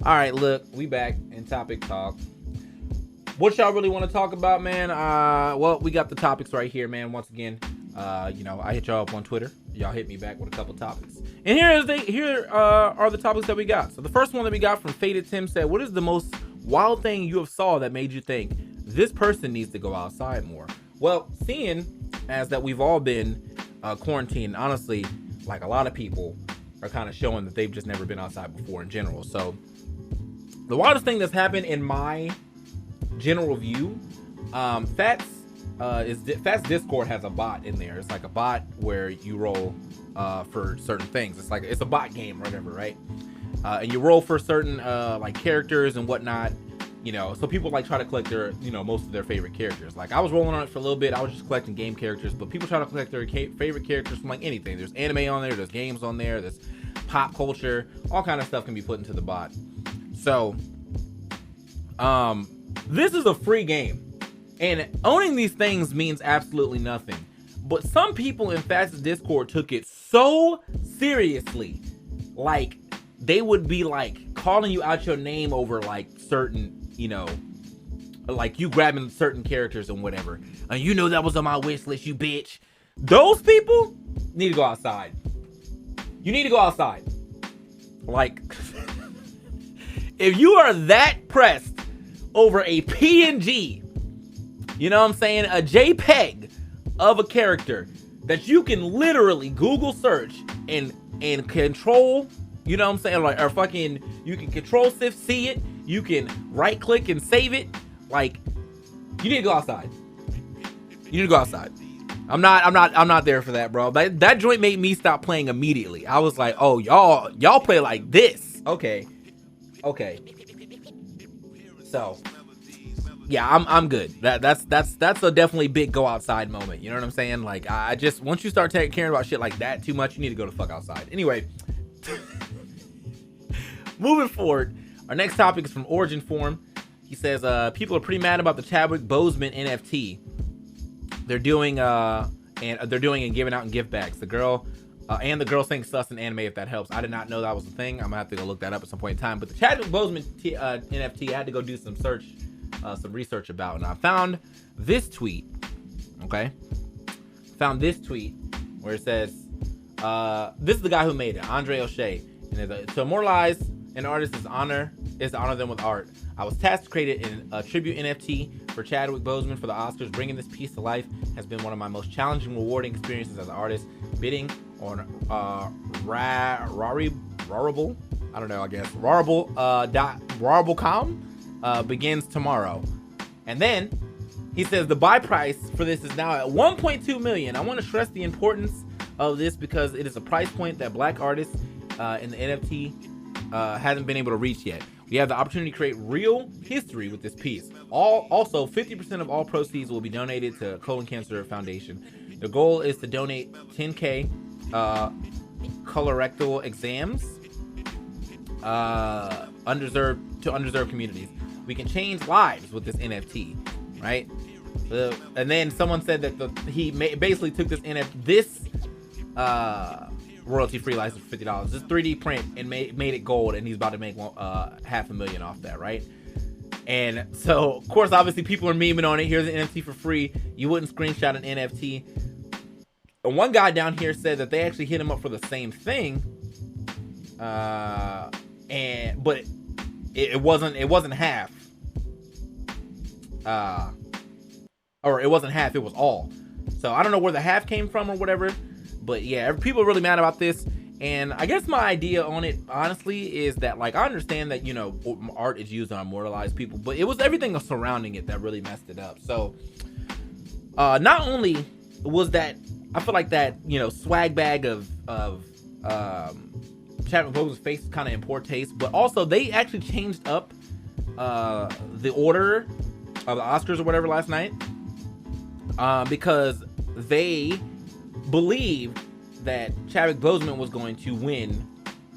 All right, look, we back in topic talk. What y'all really want to talk about, man? Well, we got the topics right here, man. Once again, I hit y'all up on Twitter. Y'all hit me back with a couple topics. And here are the topics that we got. So the first one that we got from Faded Tim said, "What is the most wild thing you have saw that made you think this person needs to go outside more?" Well, seeing as that we've all been quarantined, honestly, like a lot of people are kind of showing that they've just never been outside before in general. So the wildest thing that's happened in my general view, Fats Discord has a bot in there. It's like a bot where you roll for certain things. It's a bot game or whatever, right? And you roll for certain like characters and whatnot. So people like try to collect their, most of their favorite characters. Like I was rolling on it for a little bit. I was just collecting game characters, but people try to collect their favorite characters from like anything. There's anime on there, there's games on there, there's pop culture, all kind of stuff can be put into the bot. So, this is a free game, and owning these things means absolutely nothing. But some people in Fast's Discord took it so seriously, like they would be like calling you out your name over like certain, like you grabbing certain characters and whatever. And that was on my wish list, you bitch. Those people need to go outside. You need to go outside. Like, if you are that pressed over a PNG, you know what I'm saying, a JPEG of a character that you can literally Google search and control, you know what I'm saying, like, or fucking, you can control shift see it, you can right click and save it. Like, you need to go outside. You need to go outside. I'm not there for that, bro. That joint made me stop playing immediately. I was like, oh, y'all play like this. Okay. So, yeah, I'm good. That's a definitely big go outside moment. You know what I'm saying? Like, I just, once you start caring about shit like that too much, you need to go the fuck outside. Anyway, moving forward, our next topic is from Origin Form. He says, people are pretty mad about the Chadwick Boseman NFT. They're doing and giving out in gift bags. The girl saying sus in anime, if that helps. I did not know that was a thing. I'm gonna have to go look that up at some point in time. But the Chadwick Boseman NFT, I had to go do some research about, and I found this tweet. Okay, found this tweet where it says, "This is the guy who made it, Andre O'Shea, and to immortalize an artist is to honor them with art. I was tasked to create a tribute NFT for Chadwick Boseman for the Oscars. Bringing this piece to life has been one of my most challenging, rewarding experiences as an artist. Bidding on Rarible, I don't know, I guess Rarible.com begins tomorrow." And then he says the buy price for this is now at 1.2 million. I want to stress the importance of this because it is a price point that black artists in the NFT hasn't been able to reach yet. We have the opportunity to create real history with this piece. Also, 50% of all proceeds will be donated to Colon Cancer Foundation. The goal is to donate 10K colorectal exams undeserved communities. We can change lives with this NFT, right? And then someone said that he basically took this royalty-free license for $50. This 3D print and made it gold, and he's about to make $500,000 off that, right? And so, of course, obviously, people are memeing on it. Here's an NFT for free. You wouldn't screenshot an NFT. And one guy down here said that they actually hit him up for the same thing, but it wasn't half. Or it wasn't half. It was all. So I don't know where the half came from or whatever. But yeah, people are really mad about this. And I guess my idea on it, honestly, is that, like, I understand that, art is used to immortalize people, but it was everything surrounding it that really messed it up. So, not only was that, I feel like that, swag bag of Chadwick Boseman's face is kind of in poor taste, but also they actually changed up the order of the Oscars or whatever last night, because they believed that Chadwick Boseman was going to win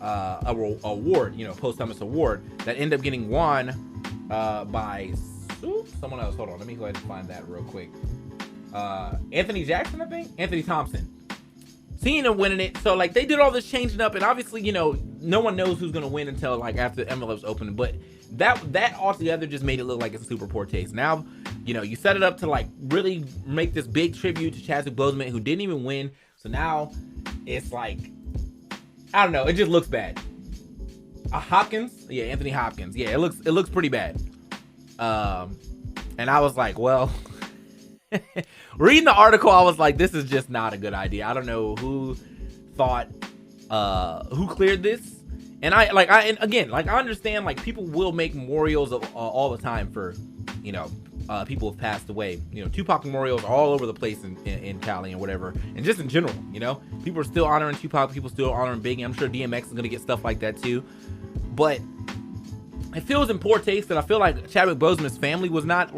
a award, posthumous award that ended up getting won by someone else. Hold on, let me go ahead and find that real quick. Anthony Jackson, I think? Anthony Thompson. Cena winning it. So like they did all this changing up, and obviously, you know, no one knows who's gonna win until like after the envelopes open. But that altogether just made it look like it's a super poor taste. Now, you know, you set it up to like really make this big tribute to Chadwick Boseman, who didn't even win. So now it's like, I don't know, it just looks bad. Hopkins, yeah, Anthony Hopkins, yeah, it looks pretty bad. And I was like, well, reading the article, I was like, this is just not a good idea. I don't know who thought, who cleared this. And I understand, like, people will make memorials of all the time for, you know, people have passed away. You know, Tupac memorials are all over the place in Cali and whatever. And just in general, you know, people are still honoring Tupac, people still honoring Biggie. I'm sure DMX is going to get stuff like that too. But it feels in poor taste that I feel like Chadwick Boseman's family was not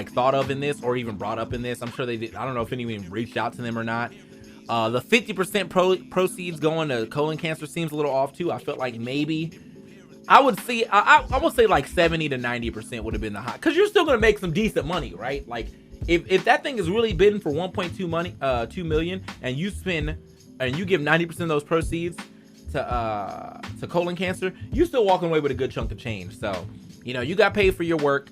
thought of in this or even brought up in this. I'm sure they did. I don't know if anyone even reached out to them or not. The 50% proceeds going to colon cancer seems a little off too. I felt like maybe I would say like 70 to 90% would have been the high, because you're still gonna make some decent money, right? Like if that thing is really bidding for 2 million and you spend and you give 90% of those proceeds to colon cancer, you're still walking away with a good chunk of change. So, you know, you got paid for your work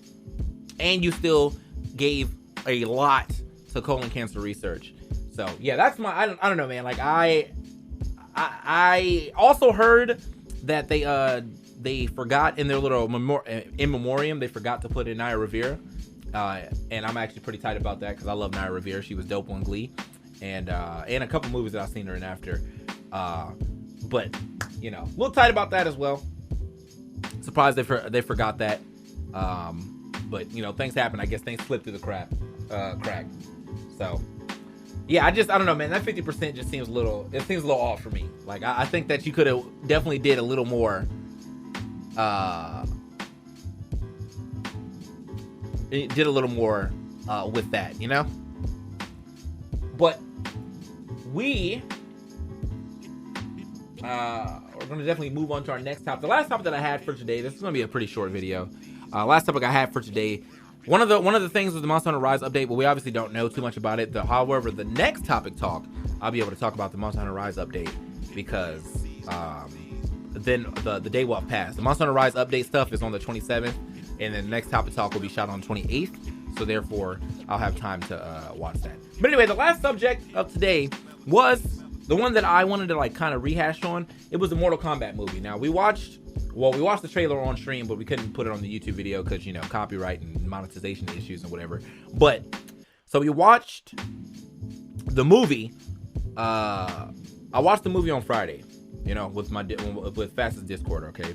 and you still gave a lot to colon cancer research. So yeah, that's my, I don't know, man. Like I also heard that they forgot in their little in memoriam, they forgot to put in Naya Rivera. And I'm actually pretty tight about that because I love Naya Rivera. She was dope on Glee and a couple movies that I've seen her in after. But you know, a little tight about that as well. Surprised they forgot that. But you know, things happen. I guess things slip through the crack. So yeah, I don't know, man. That 50% just seems a little off for me. Like I think that you could have definitely did a little more. Did a little more with that, you know. But we're gonna definitely move on to our next topic. The last topic that I had for today. This is gonna be a pretty short video. Last topic I had for today. One of the things was the Monster Hunter Rise update, but we obviously don't know too much about it. However, the next topic talk, I'll be able to talk about the Monster Hunter Rise update because then the day will have passed. The Monster Hunter Rise update stuff is on the 27th, and then the next topic talk will be shot on the 28th. So therefore, I'll have time to watch that. But anyway, the last subject of today was the one that I wanted to like kind of rehash on. It was the Mortal Kombat movie. Now we watched the trailer on stream, but we couldn't put it on the YouTube video because, you know, copyright and monetization issues and whatever. But so we watched the movie. I watched the movie on Friday, you know, with Fastest Discord, okay?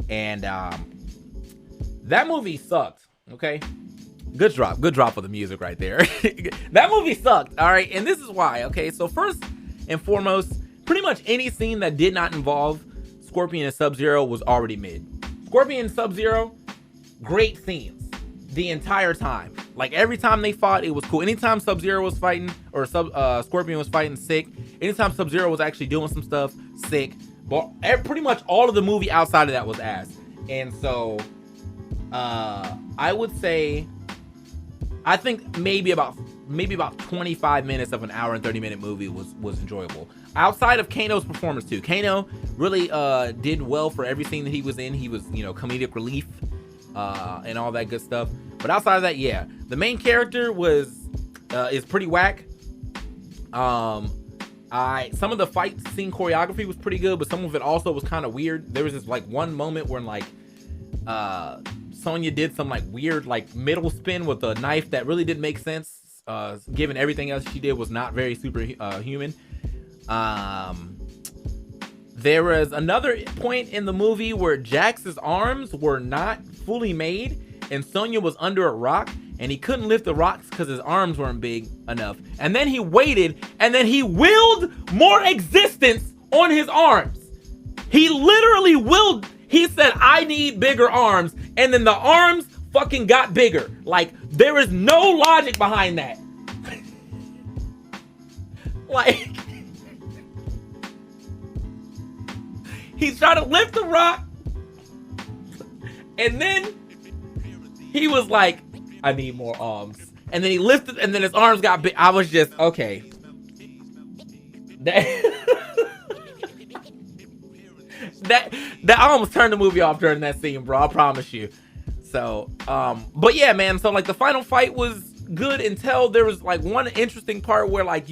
And that movie sucked, okay? Good drop for the music right there. That movie sucked, all right? And this is why, okay? So first and foremost, pretty much any scene that did not involve Scorpion and Sub-Zero was already mid. Scorpion and Sub-Zero, great scenes the entire time. Like every time they fought, it was cool. Anytime Sub-Zero was fighting or Scorpion was fighting, sick. Anytime Sub-Zero was actually doing some stuff, sick. But pretty much all of the movie outside of that was ass. And so I would say, I think maybe about 25 minutes of an hour and 30-minute movie was enjoyable. Outside of Kano's performance too. Kano really did well for every scene that he was in. He was, you know, comedic relief and all that good stuff. But outside of that, yeah, the main character is pretty whack. Some of the fight scene choreography was pretty good, but some of it also was kind of weird. There was this like one moment where like Sonya did some like weird like middle spin with a knife that really didn't make sense. Given everything else she did was not very superhuman. There was another point in the movie where Jax's arms were not fully made and Sonya was under a rock and he couldn't lift the rocks because his arms weren't big enough. And then he waited and then he willed more existence on his arms. He literally willed. He said, I need bigger arms. And then the arms fucking got bigger. Like, there is no logic behind that. Like, he's trying to lift the rock. And then he was like, I need more arms. And then he lifted, and then his arms got big. I was just, okay. That I almost turned the movie off during that scene, bro. I promise you. So, but yeah, man. So like the final fight was good until there was like one interesting part where like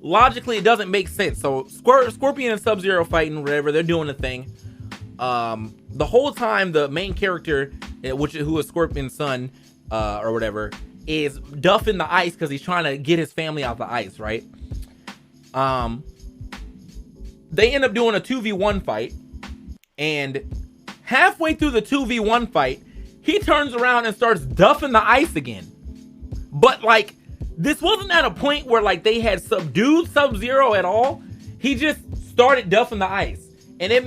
logically it doesn't make sense. So Scorpion and Sub-Zero fighting, whatever, they're doing the thing. The whole time the main character, who is Scorpion's son, or whatever, is duffing the ice because he's trying to get his family out the ice, right? They end up doing a 2v1 fight, and halfway through the 2v1 fight, he turns around and starts duffing the ice again. But like, this wasn't at a point where like they had subdued Sub-Zero at all. He just started duffing the ice, and it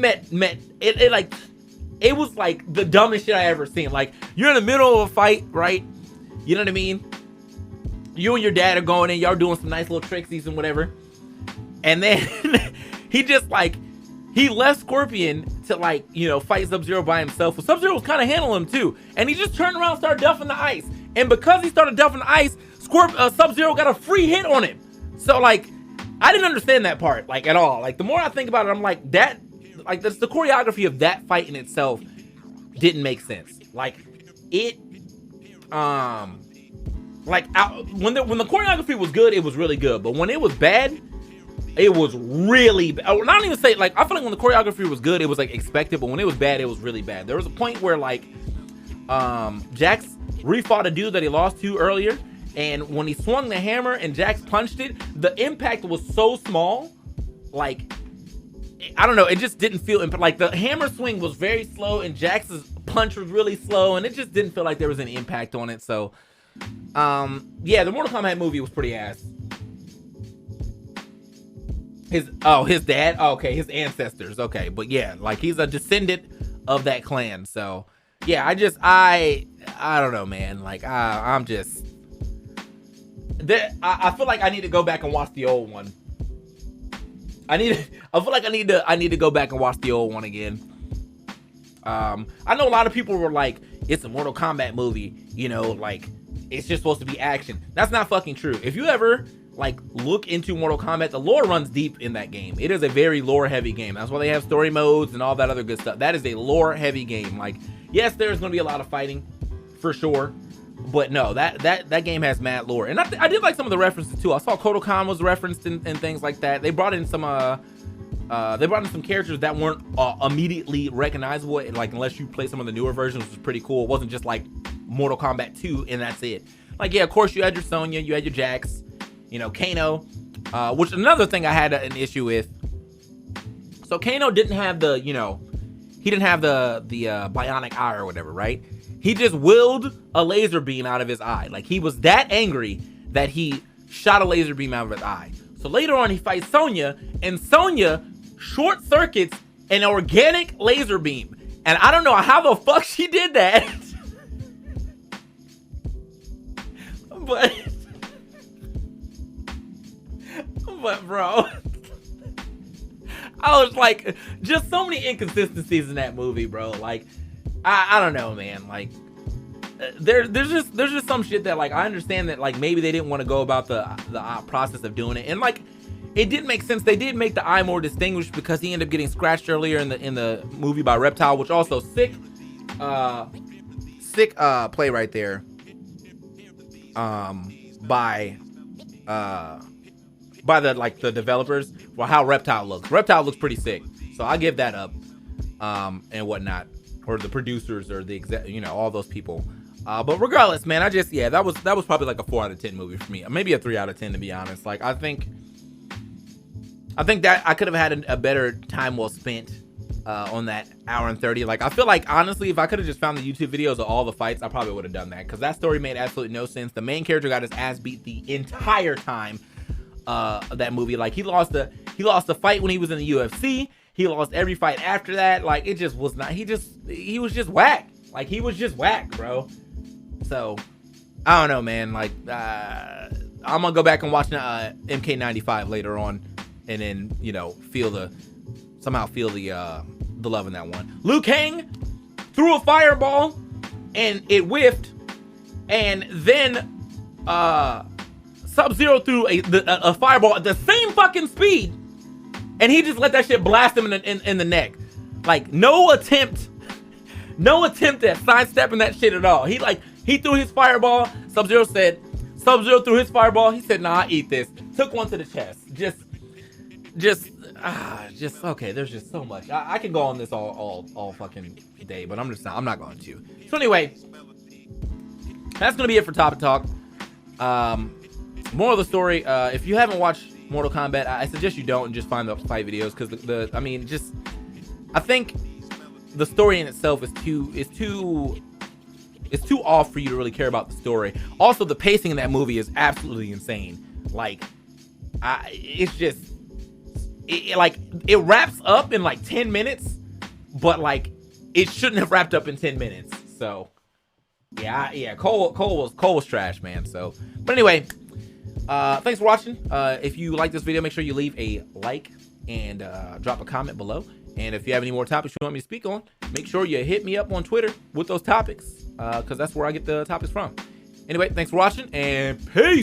was like the dumbest shit I ever seen. Like, you're in the middle of a fight, right? You know what I mean? You and your dad are going in, y'all doing some nice little tricksies and whatever. And then he just like, he left Scorpion to like, fight Sub-Zero by himself. Well, Sub-Zero was kind of handling him too. And he just turned around and started duffing the ice. And because he started duffing the ice, Sub-Zero got a free hit on him. So like, I didn't understand that part like at all. Like, the more I think about it, I'm like, the choreography of that fight in itself didn't make sense. Like, it, when the choreography was good, it was really good. But when it was bad, it was really bad. I don't even say, like, I feel like when the choreography was good, it was like expected. But when it was bad, it was really bad. There was a point where like, Jax refought a dude that he lost to earlier. And when he swung the hammer and Jax punched it, the impact was so small. Like, I don't know, it just didn't feel, like the hammer swing was very slow and Jax's punch was really slow, and it just didn't feel like there was any impact on it. So, yeah, the Mortal Kombat movie was pretty ass. His dad? Oh, okay, his ancestors. Okay, but yeah, like he's a descendant of that clan. So, yeah, I don't know, man. Like, I'm just, I feel like I need to go back and watch the old one. I feel like I need to go back and watch the old one again. I know a lot of people were like, it's a Mortal Kombat movie, like it's just supposed to be action. That's not fucking true. If you ever like look into Mortal Kombat, the lore runs deep in that game. It is a very lore heavy game. That's why they have story modes and all that other good stuff. That is a lore heavy game. Like, yes, there's going to be a lot of fighting for sure. But no, that game has mad lore. And I did like some of the references too. I saw Kodokan was referenced in things like that. They brought in some characters that weren't immediately recognizable, like unless you play some of the newer versions, which was pretty cool. It wasn't just like Mortal Kombat 2 and that's it. Like, yeah, of course you had your Sonya, you had your Jax, Kano, which another thing I had an issue with. So Kano didn't have the, he didn't have the bionic eye or whatever, right? He just willed a laser beam out of his eye. Like, he was that angry that he shot a laser beam out of his eye. So later on, he fights Sonya, and Sonya short circuits an organic laser beam. And I don't know how the fuck she did that. but bro, I was like, just so many inconsistencies in that movie, bro. Like, I don't know, man. Like, there's just some shit that, like, I understand that, like, maybe they didn't want to go about the process of doing it, and like, it did make sense. They did make the eye more distinguished because he ended up getting scratched earlier in the movie by Reptile, which also sick play right there. By the developers for how Reptile looks. Reptile looks pretty sick, so I give that up, and whatnot, or the producers or the all those people. But regardless, man, that was probably like a 4 out of 10 movie for me, maybe a 3 out of 10 to be honest. Like, I think that I could have had a better time well spent on that hour and 30. Like, I feel like, honestly, if I could have just found the YouTube videos of all the fights, I probably would have done that, because that story made absolutely no sense. The main character got his ass beat the entire time of that movie. Like, he lost the fight when he was in the UFC. He lost every fight after that. Like, it just was not, he was just whack. Like, he was just whack, bro. So, I don't know, man. Like, I'm gonna go back and watch MK95 later on, and then, somehow feel the love in that one. Liu Kang threw a fireball and it whiffed, and then Sub-Zero threw a fireball at the same fucking speed, and he just let that shit blast him in the neck. Like, no attempt at sidestepping that shit at all. He threw his fireball. Sub-Zero threw his fireball. He said, nah, I eat this. Took one to the chest. Just okay. There's just so much. I can go on this all fucking day, but I'm not going to. So anyway, that's gonna be it for Topic Talk. Moral of the story: if you haven't watched Mortal Kombat, I suggest you don't and just find the fight videos, because I think the story in itself is too off for you to really care about the story. Also, the pacing in that movie is absolutely insane. Like, it wraps up in like 10 minutes, but like it shouldn't have wrapped up in 10 minutes. So yeah, Cole was trash, man. So, but anyway, thanks for watching. If you like this video, make sure you leave a like and drop a comment below. And if you have any more topics you want me to speak on, make sure you hit me up on Twitter with those topics, because that's where I get the topics from. Anyway, thanks for watching, and peace.